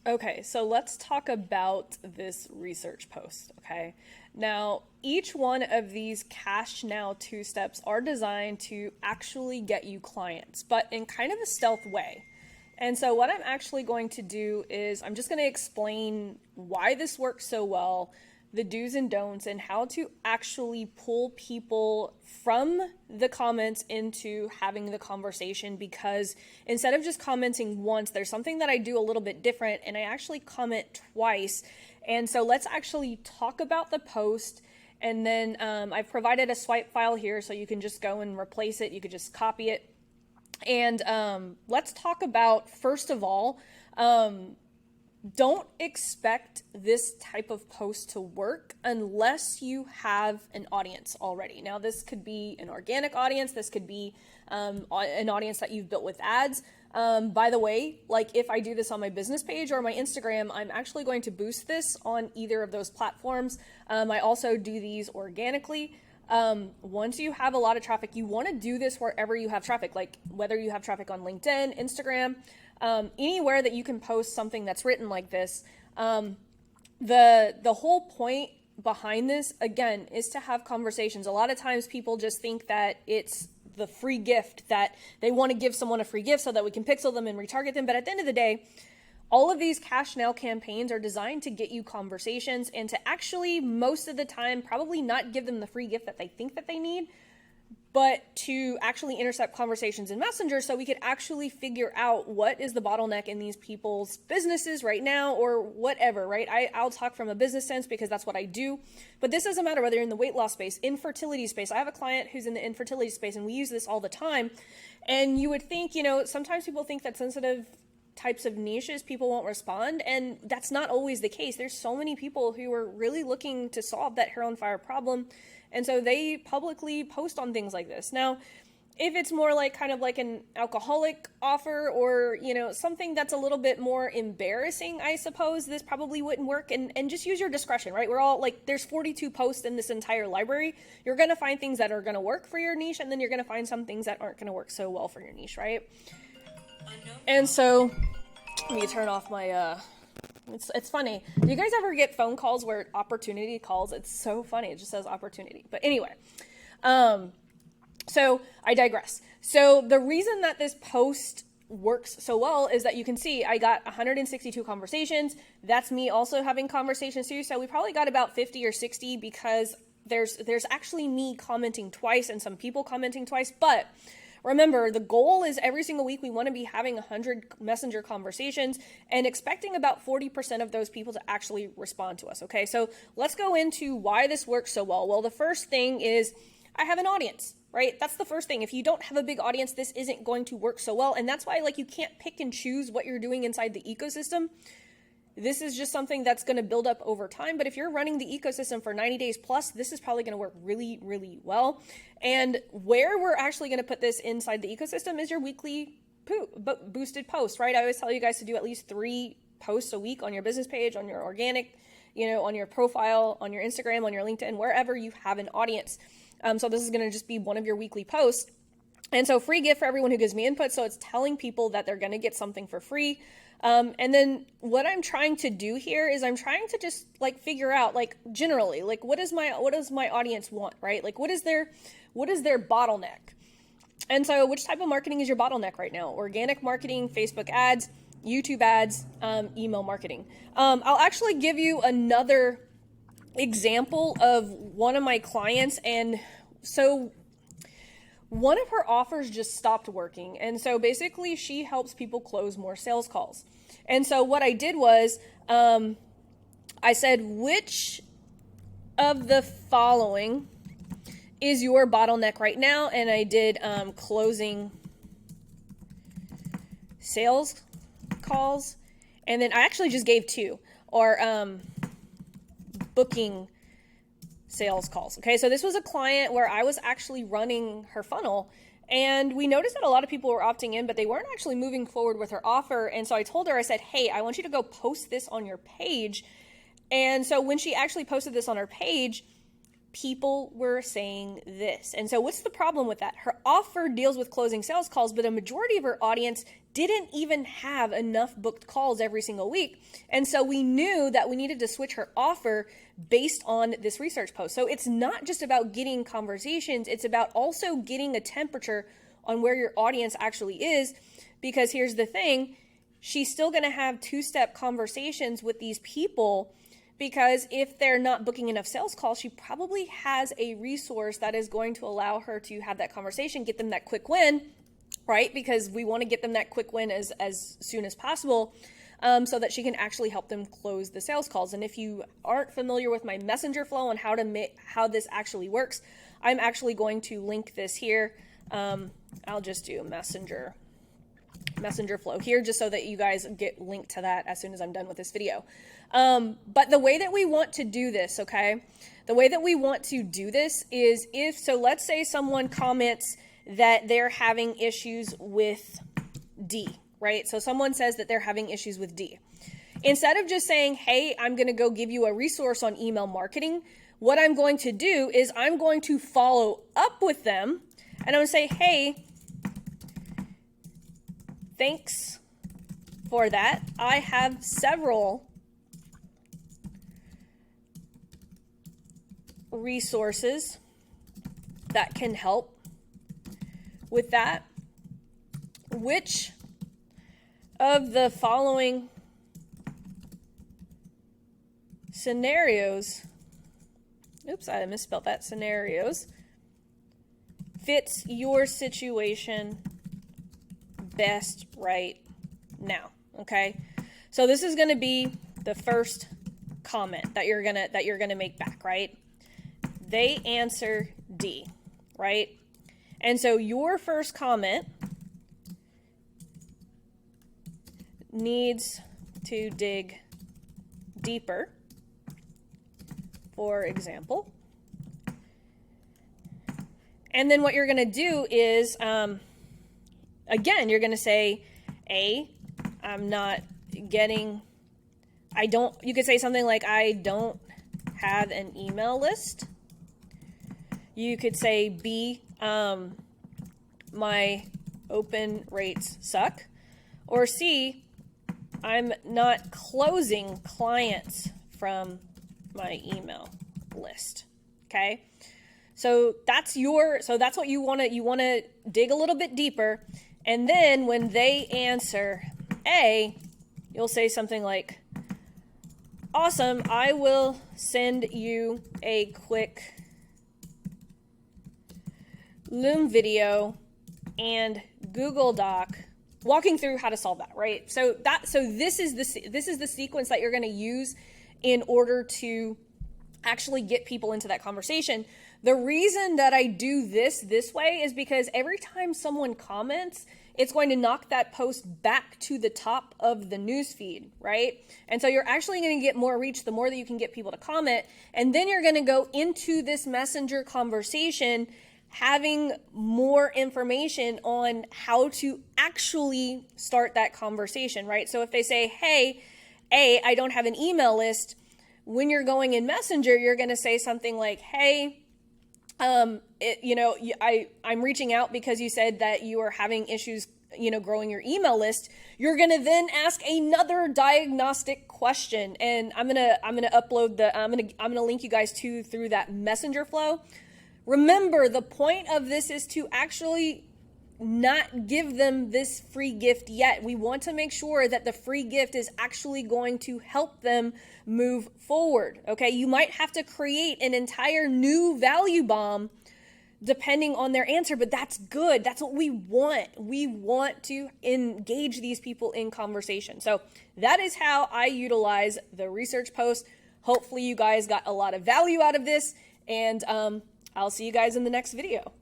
Okay, so let's talk about this research post, okay? Now, each one of these cash now two steps are designed to actually get you clients, but in kind of a stealth way. And so what I'm actually going to do is I'm just going to explain why this works so well, the do's and don'ts, and how to actually pull people from the comments into having the conversation. Because instead of just commenting once, there's something that I do a little bit different, and I actually comment twice. And so let's actually talk about the post. And then I've provided a swipe file here, so you can just go and replace it. You could just copy it. And let's talk about, first of all, don't expect this type of post to work unless you have an audience already. Now, this could be an organic audience. This could be an audience that you've built with ads. By the way, like if I do this on my business page or my Instagram, I'm actually going to boost this on either of those platforms. I also do these organically. Once you have a lot of traffic, you want to do this wherever you have traffic, like whether you have traffic on LinkedIn, Instagram, anywhere that you can post something that's written like this. The whole point behind this, again, is to have conversations. A lot of times people just think that it's the free gift, that they want to give someone a free gift so that we can pixel them and retarget them. But at the end of the day, all of these cash now campaigns are designed to get you conversations and to actually, most of the time, probably not give them the free gift that they think that they need, but to actually intercept conversations in Messenger so we could actually figure out what is the bottleneck in these people's businesses right now or whatever, right? I'll talk from a business sense because that's what I do, but this doesn't matter whether you're in the weight loss space, infertility space. I have a client who's in the infertility space and we use this all the time. And you would think, sometimes people think that sensitive types of niches people won't respond, and that's not always the case. There's so many people who are really looking to solve that hair on fire problem, and so they publicly post on things like this. Now, if it's more like kind of like an alcoholic offer or something that's a little bit more embarrassing, I suppose this probably wouldn't work. And just use your discretion, right? We're all like, there's 42 posts in this entire library. You're going to find things that are going to work for your niche, and then you're going to find some things that aren't going to work so well for your niche, right? And so, let me turn off my, it's funny. Do you guys ever get phone calls where opportunity calls? It's so funny. It just says opportunity. But anyway, so I digress. So the reason that this post works so well is that you can see I got 162 conversations. That's me also having conversations too. So we probably got about 50 or 60 because there's actually me commenting twice and some people commenting twice. But remember, the goal is every single week we want to be having 100 messenger conversations and expecting about 40% of those people to actually respond to us. Okay, so let's go into why this works so well. Well, the first thing is I have an audience, right? That's the first thing. If you don't have a big audience, this isn't going to work so well. And that's why you can't pick and choose what you're doing inside the ecosystem. This is just something that's going to build up over time. But if you're running the ecosystem for 90 days plus, this is probably going to work really, really well. And where we're actually going to put this inside the ecosystem is your weekly boosted post, right? I always tell you guys to do at least 3 posts a week on your business page, on your organic, on your profile, on your Instagram, on your LinkedIn, wherever you have an audience. So this is going to just be one of your weekly posts. And so free gift for everyone who gives me input. So it's telling people that they're going to get something for free. And then what I'm trying to do here is I'm trying to just figure out generally, what does my audience want, right? What is their bottleneck? And so which type of marketing is your bottleneck right now? Organic marketing, Facebook ads, YouTube ads, email marketing. I'll actually give you another example of one of my clients. And so one of her offers just stopped working. And so basically she helps people close more sales calls. And so what I did was, I said, which of the following is your bottleneck right now? And I did closing sales calls. And then I actually just gave 2, or booking sales calls. Okay, so this was a client where I was actually running her funnel, and we noticed that a lot of people were opting in, but they weren't actually moving forward with her offer. And so I told her, I said, hey, I want you to go post this on your page. And so when she actually posted this on her page, people were saying this. And so what's the problem with that? Her offer deals with closing sales calls, but a majority of her audience didn't even have enough booked calls every single week. And so we knew that we needed to switch her offer based on this research post. So it's not just about getting conversations, it's about also getting a temperature on where your audience actually is. Because here's the thing, she's still going to have two-step conversations with these people, because if they're not booking enough sales calls, she probably has a resource that is going to allow her to have that conversation, get them that quick win, right? Because we want to get them that quick win as soon as possible, so that she can actually help them close the sales calls. And if you aren't familiar with my messenger flow and how this actually works, I'm actually going to link this here. I'll just do messenger flow here just so that you guys get linked to that as soon as I'm done with this video. But the way that we want to do this, okay, the way that we want to do this is let's say someone comments that they're having issues with D, right? So someone says that they're having issues with D. Instead of just saying, hey, I'm going to go give you a resource on email marketing, what I'm going to do is I'm going to follow up with them and I'm going to say, hey, thanks for that. I have several resources that can help with that. Which of the following scenarios, oops, I misspelled that, scenarios, fits your situation best right now? Okay, so this is going to be the first comment that you're gonna make back, right? They answer D, right? And so your first comment needs to dig deeper, for example. And then what you're going to do is, again, you're going to say, I'm not getting, you could say something like, I don't have an email list. You could say, B, my open rates suck. Or C, I'm not closing clients from my email list. Okay? So that's what you want to dig a little bit deeper. And then when they answer A, you'll say something like, awesome, I will send you a quick Loom video and Google Doc walking through how to solve that, right? So this is the sequence that you're going to use in order to actually get people into that conversation. The reason that I do this way is because every time someone comments, it's going to knock that post back to the top of the news feed, right? And so you're actually going to get more reach the more that you can get people to comment. And then you're going to go into this messenger conversation having more information on how to actually start that conversation, right? So if they say, hey, I don't have an email list, when you're going in Messenger, you're going to say something like, hey, I'm reaching out because you said that you are having issues, growing your email list. You're going to then ask another diagnostic question, and I'm going to upload I'm going to link you guys through that Messenger flow. Remember, the point of this is to actually not give them this free gift yet. We want to make sure that the free gift is actually going to help them move forward. Okay, you might have to create an entire new value bomb depending on their answer, but that's good. That's what we want. We want to engage these people in conversation. So that is how I utilize the research post. Hopefully you guys got a lot of value out of this, and I'll see you guys in the next video.